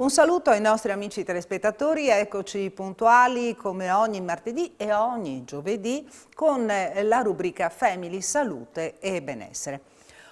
Un saluto ai nostri amici telespettatori, eccoci puntuali come ogni martedì e ogni giovedì con la rubrica Family, Salute e Benessere.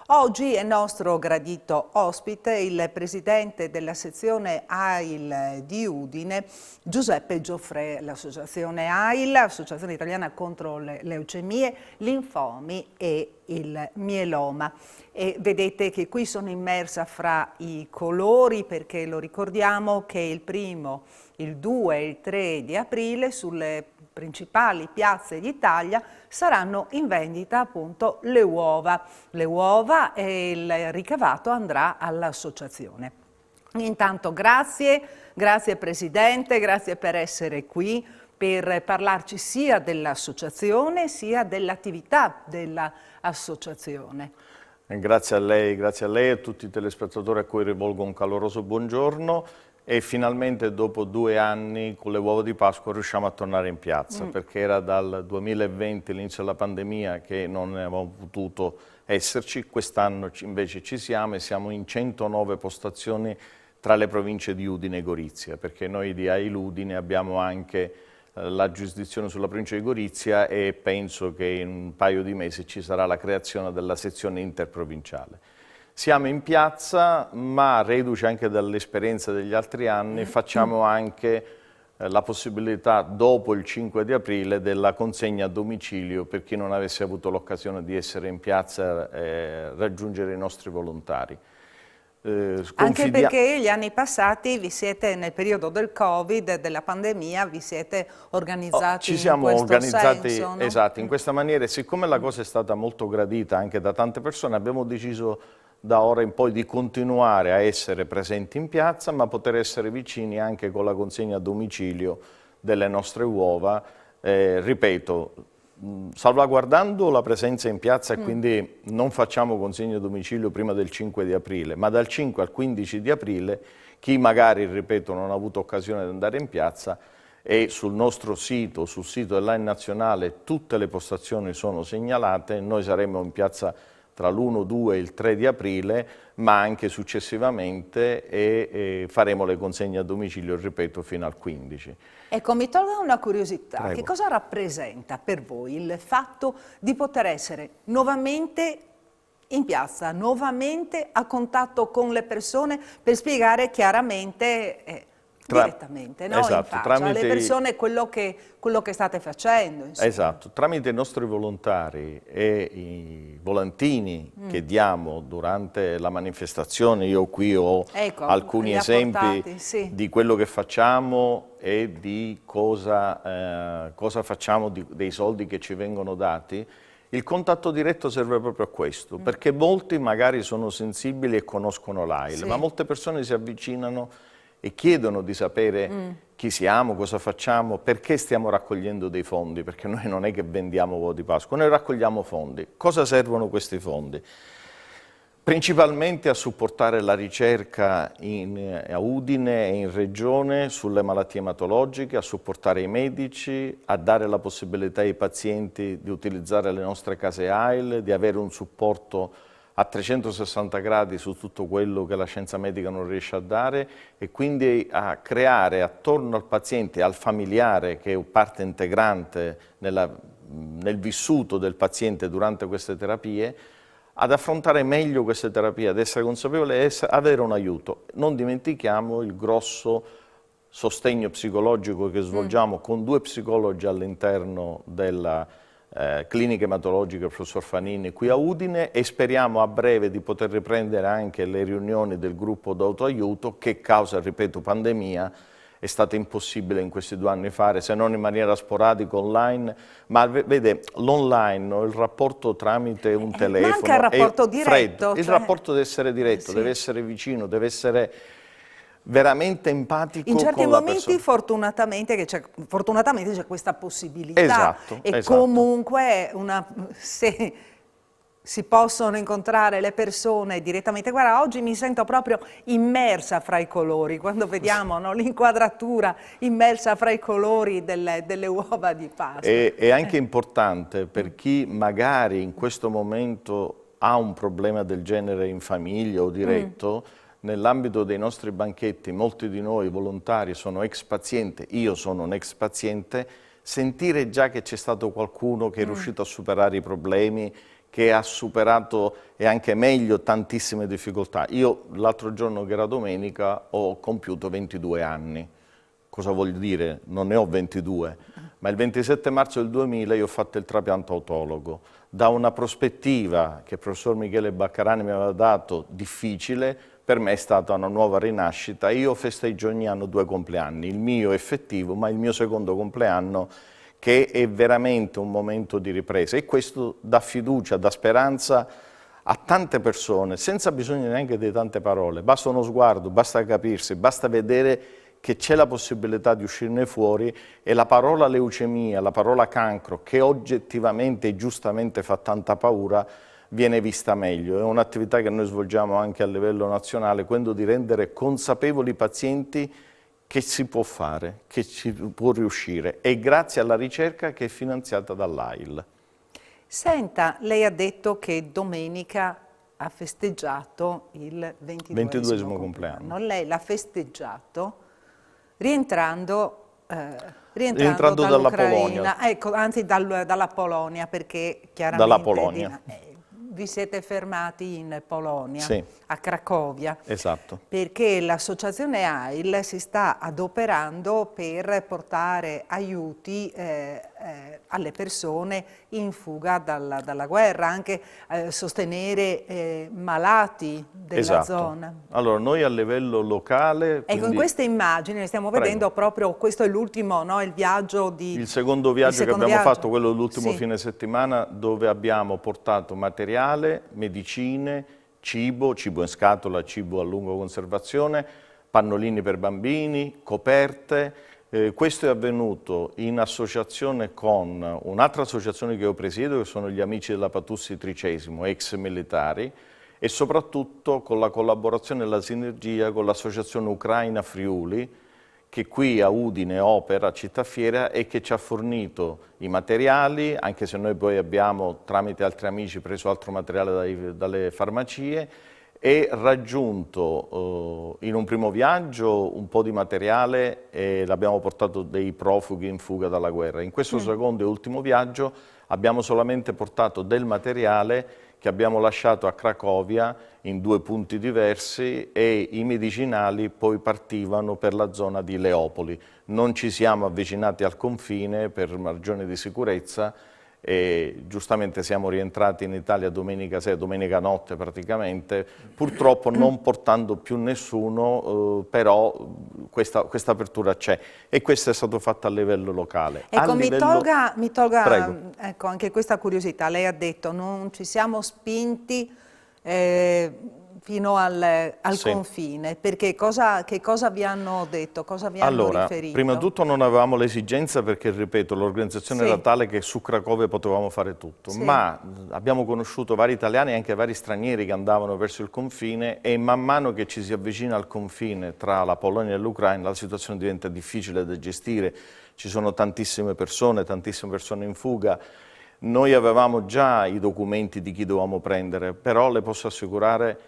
Oggi è nostro gradito ospite il presidente della sezione AIL di Udine, Giuseppe Gioffrè. L'associazione AIL, Associazione Italiana contro le leucemie, linfomi e il mieloma. E vedete che qui sono immersa fra i colori perché lo ricordiamo che il 1, il 2 e il 3 di aprile sulle principali piazze d'Italia saranno in vendita appunto le uova. Le uova e il ricavato andrà all'associazione. Intanto grazie Presidente, grazie per essere qui, per parlarci sia dell'associazione sia dell'attività dell'associazione. Grazie a lei e a tutti i telespettatori a cui rivolgo un caloroso buongiorno. E finalmente dopo 2 anni con le uova di Pasqua riusciamo a tornare in piazza, perché era dal 2020, l'inizio della pandemia, che non avevamo potuto esserci. Quest'anno invece ci siamo e siamo in 109 postazioni tra le province di Udine e Gorizia, perché noi di AIL Udine abbiamo anche la giurisdizione sulla provincia di Gorizia e penso che in un paio di mesi ci sarà la creazione della sezione interprovinciale. Siamo in piazza, ma reduce anche dall'esperienza degli altri anni, facciamo anche la possibilità dopo il 5 di aprile della consegna a domicilio per chi non avesse avuto l'occasione di essere in piazza e raggiungere i nostri volontari. Anche perché gli anni passati vi siete, nel periodo del Covid, della pandemia, vi siete organizzati ci siamo in questo organizzati, senso, no? Esatto, in questa maniera, e siccome la cosa è stata molto gradita anche da tante persone, abbiamo deciso da ora in poi di continuare a essere presenti in piazza, ma poter essere vicini anche con la consegna a domicilio delle nostre uova, ripeto, salvaguardando la presenza in piazza e quindi non facciamo consegna a domicilio prima del 5 di aprile, ma dal 5 al 15 di aprile chi magari, ripeto, non ha avuto occasione di andare in piazza, e sul nostro sito, sul sito dell'AIL nazionale, tutte le postazioni sono segnalate. Noi saremo in piazza tra l'1, 2 e il 3 di aprile, ma anche successivamente, e faremo le consegne a domicilio, ripeto, fino al 15. Ecco, mi tolga una curiosità. Prego. Che cosa rappresenta per voi il fatto di poter essere nuovamente in piazza, nuovamente a contatto con le persone per spiegare chiaramente, direttamente, no? Esatto, in faccia alle persone quello che state facendo. Insomma. Esatto, tramite i nostri volontari e i volantini che diamo durante la manifestazione. Io qui ho alcuni esempi di quello che facciamo e di cosa facciamo dei soldi che ci vengono dati. Il contatto diretto serve proprio a questo, perché molti magari sono sensibili e conoscono l'AIL, ma molte persone si avvicinano e chiedono di sapere chi siamo, cosa facciamo, perché stiamo raccogliendo dei fondi, perché noi non è che vendiamo uova di Pasqua, noi raccogliamo fondi. Cosa servono questi fondi? Principalmente a supportare la ricerca a Udine e in Regione sulle malattie ematologiche, a supportare i medici, a dare la possibilità ai pazienti di utilizzare le nostre case AIL, di avere un supporto a 360 gradi su tutto quello che la scienza medica non riesce a dare, e quindi a creare attorno al paziente e al familiare, che è parte integrante nel vissuto del paziente durante queste terapie, ad affrontare meglio queste terapie, ad essere consapevoli e avere un aiuto. Non dimentichiamo il grosso sostegno psicologico che svolgiamo con 2 psicologi all'interno della clinica ematologica del professor Fanini qui a Udine, e speriamo a breve di poter riprendere anche le riunioni del gruppo d'autoaiuto che, causa, ripeto, pandemia, è stato impossibile in questi 2 anni fare, se non in maniera sporadica online, ma vede, l'online, il rapporto tramite un telefono, manca il rapporto diretto, freddo. Il rapporto deve essere diretto, deve essere vicino, deve essere veramente empatico in certi con la momenti persona. fortunatamente c'è questa possibilità, esatto. Comunque se si possono incontrare le persone direttamente. Guarda, oggi mi sento proprio immersa fra i colori, quando vediamo l'inquadratura immersa fra i colori delle uova di Pasqua. È anche importante per chi magari in questo momento ha un problema del genere in famiglia o diretto, nell'ambito dei nostri banchetti, molti di noi volontari sono ex pazienti, io sono un ex paziente, sentire già che c'è stato qualcuno che è riuscito a superare i problemi, che ha superato e anche meglio tantissime difficoltà. Io l'altro giorno, che era domenica, ho compiuto 22 anni. Cosa voglio dire? Non ne ho 22, ma il 27 marzo del 2000 io ho fatto il trapianto autologo. Da una prospettiva che il professor Michele Baccarani mi aveva dato difficile, per me è stata una nuova rinascita. Io festeggio ogni anno 2 compleanni, il mio effettivo, ma il mio secondo compleanno, che è veramente un momento di ripresa, e questo dà fiducia, dà speranza a tante persone, senza bisogno neanche di tante parole. Basta uno sguardo, basta capirsi, basta vedere che c'è la possibilità di uscirne fuori, e la parola leucemia, la parola cancro, che oggettivamente e giustamente fa tanta paura, viene vista meglio. È un'attività che noi svolgiamo anche a livello nazionale, quello di rendere consapevoli i pazienti che si può fare, che ci può riuscire, e grazie alla ricerca che è finanziata dall'AIL. Senta, lei ha detto che domenica ha festeggiato il 22esimo compleanno. Lei l'ha festeggiato rientrando dalla Polonia. Ecco, anzi dalla Polonia, perché chiaramente dalla Polonia. Vi siete fermati in Polonia, sì, a Cracovia, esatto, perché l'associazione AIL si sta adoperando per portare aiuti alle persone in fuga dalla guerra, anche sostenere malati della zona. Allora, noi a livello locale... Ecco, in queste immagini stiamo vedendo proprio, questo è l'ultimo, no, il viaggio di... Il secondo viaggio che abbiamo fatto, quello dell'ultimo fine settimana, dove abbiamo portato materiale, medicine, cibo in scatola, cibo a lunga conservazione, pannolini per bambini, coperte. Questo è avvenuto in associazione con un'altra associazione che io presiedo, che sono gli Amici della Patussi Tricesimo, ex militari, e soprattutto con la collaborazione e la sinergia con l'associazione Ucraina Friuli, che qui a Udine opera, a Cittafiera, e che ci ha fornito i materiali, anche se noi poi abbiamo, tramite altri amici, preso altro materiale dalle farmacie, e raggiunto in un primo viaggio un po' di materiale, e l'abbiamo portato dei profughi in fuga dalla guerra. In questo secondo e ultimo viaggio abbiamo solamente portato del materiale che abbiamo lasciato a Cracovia in 2 punti diversi, e i medicinali poi partivano per la zona di Leopoli. Non ci siamo avvicinati al confine per ragioni di sicurezza, e giustamente siamo rientrati in Italia domenica sera, domenica notte praticamente, purtroppo non portando più nessuno, però questa apertura c'è, e questo è stato fatto a livello locale. Ecco, mi tolga ecco, anche questa curiosità. Lei ha detto non ci siamo spinti fino al confine, perché che cosa vi hanno detto, cosa vi hanno riferito? Prima di tutto non avevamo l'esigenza, perché, ripeto, l'organizzazione era tale che su Cracovia potevamo fare tutto, ma abbiamo conosciuto vari italiani e anche vari stranieri che andavano verso il confine, e man mano che ci si avvicina al confine tra la Polonia e l'Ucraina la situazione diventa difficile da gestire, ci sono tantissime persone in fuga. Noi avevamo già i documenti di chi dovevamo prendere, però le posso assicurare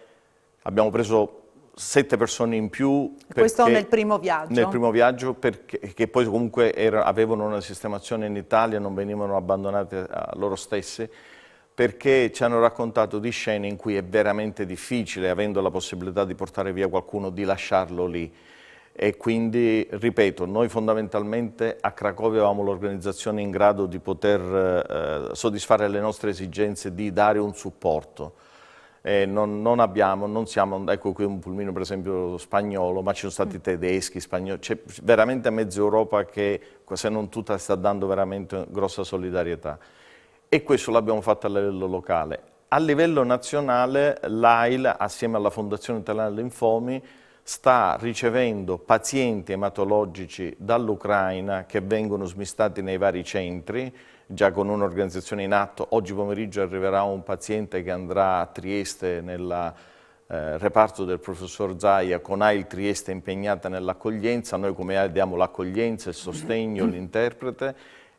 abbiamo preso 7 persone in più. Questo nel primo viaggio? Nel primo viaggio, che poi comunque avevano una sistemazione in Italia, non venivano abbandonate a loro stessi, perché ci hanno raccontato di scene in cui è veramente difficile, avendo la possibilità di portare via qualcuno, di lasciarlo lì. E quindi, ripeto, noi fondamentalmente a Cracovia avevamo l'organizzazione in grado di poter soddisfare le nostre esigenze, di dare un supporto. Non siamo, ecco qui un pulmino per esempio spagnolo, ma ci sono stati tedeschi, spagnoli, c'è veramente mezza Europa che, se non tutta, sta dando veramente grossa solidarietà. E questo l'abbiamo fatto a livello locale. A livello nazionale l'AIL, assieme alla Fondazione Italiana dei Linfomi, sta ricevendo pazienti ematologici dall'Ucraina che vengono smistati nei vari centri, già con un'organizzazione in atto. Oggi pomeriggio arriverà un paziente che andrà a Trieste nel reparto del professor Zaia, con AIL Trieste impegnata nell'accoglienza. Noi come AIL diamo l'accoglienza, il sostegno, l'interprete,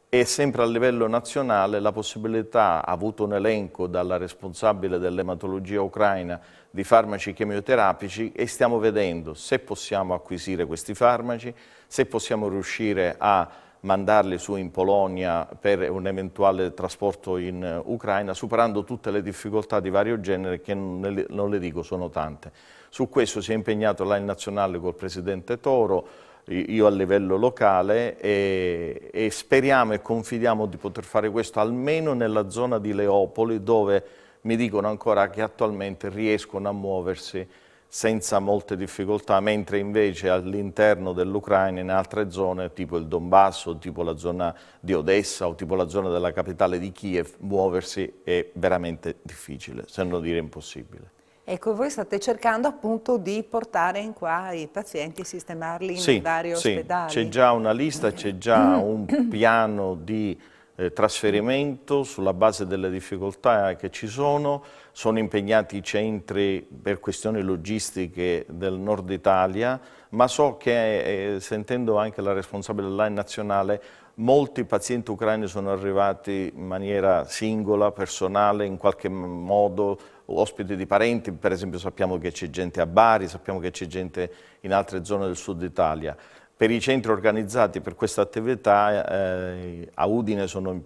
E sempre a livello nazionale la possibilità, ha avuto un elenco dalla responsabile dell'ematologia ucraina di farmaci chemioterapici e stiamo vedendo se possiamo acquisire questi farmaci, se possiamo riuscire a mandarli su in Polonia per un eventuale trasporto in Ucraina, superando tutte le difficoltà di vario genere che non le dico sono tante. Su questo si è impegnato là il nazionale col presidente Toro, io a livello locale e speriamo e confidiamo di poter fare questo almeno nella zona di Leopoli dove mi dicono ancora che attualmente riescono a muoversi senza molte difficoltà, mentre invece all'interno dell'Ucraina in altre zone tipo il Donbass o tipo la zona di Odessa o tipo la zona della capitale di Kiev muoversi è veramente difficile, se non dire impossibile. Ecco, voi state cercando appunto di portare in qua i pazienti, sistemarli nei vari ospedali. Sì, c'è già una lista, c'è già un piano di trasferimento sulla base delle difficoltà che ci sono impegnati i centri per questioni logistiche del nord Italia, ma so che, sentendo anche la responsabile dell'AIN nazionale, molti pazienti ucraini sono arrivati in maniera singola, personale, in qualche modo, ospiti di parenti, per esempio sappiamo che c'è gente a Bari, sappiamo che c'è gente in altre zone del sud Italia. Per i centri organizzati per questa attività a Udine sono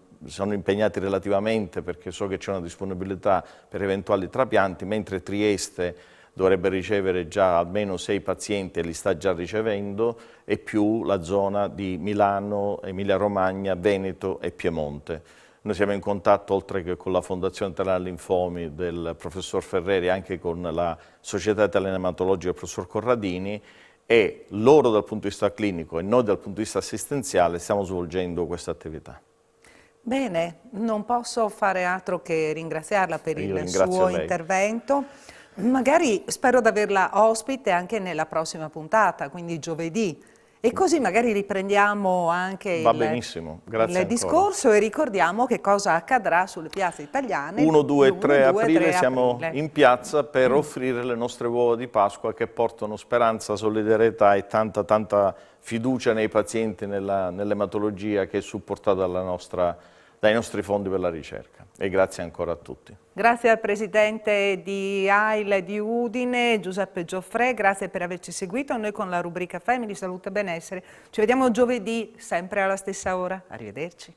impegnati relativamente perché so che c'è una disponibilità per eventuali trapianti, mentre Trieste dovrebbe ricevere già almeno 6 pazienti e li sta già ricevendo, e più la zona di Milano, Emilia-Romagna, Veneto e Piemonte. Noi siamo in contatto, oltre che con la Fondazione Italiana Linfomi del professor Ferreri, anche con la Società Italiana Ematologica del professor Corradini, e loro dal punto di vista clinico e noi dal punto di vista assistenziale stiamo svolgendo questa attività. Bene, non posso fare altro che ringraziarla per il suo intervento. Magari spero di averla ospite anche nella prossima puntata, quindi giovedì. E così magari riprendiamo anche il discorso e ricordiamo che cosa accadrà sulle piazze italiane. 1, 2, 3 aprile siamo in piazza per offrire le nostre uova di Pasqua che portano speranza, solidarietà e tanta fiducia nei pazienti nell'ematologia che è supportata dai nostri fondi per la ricerca. E grazie ancora a tutti. Grazie al presidente di AIL di Udine, Giuseppe Gioffrè, grazie per averci seguito. Noi con la rubrica Family, Salute e Benessere ci vediamo giovedì, sempre alla stessa ora. Arrivederci.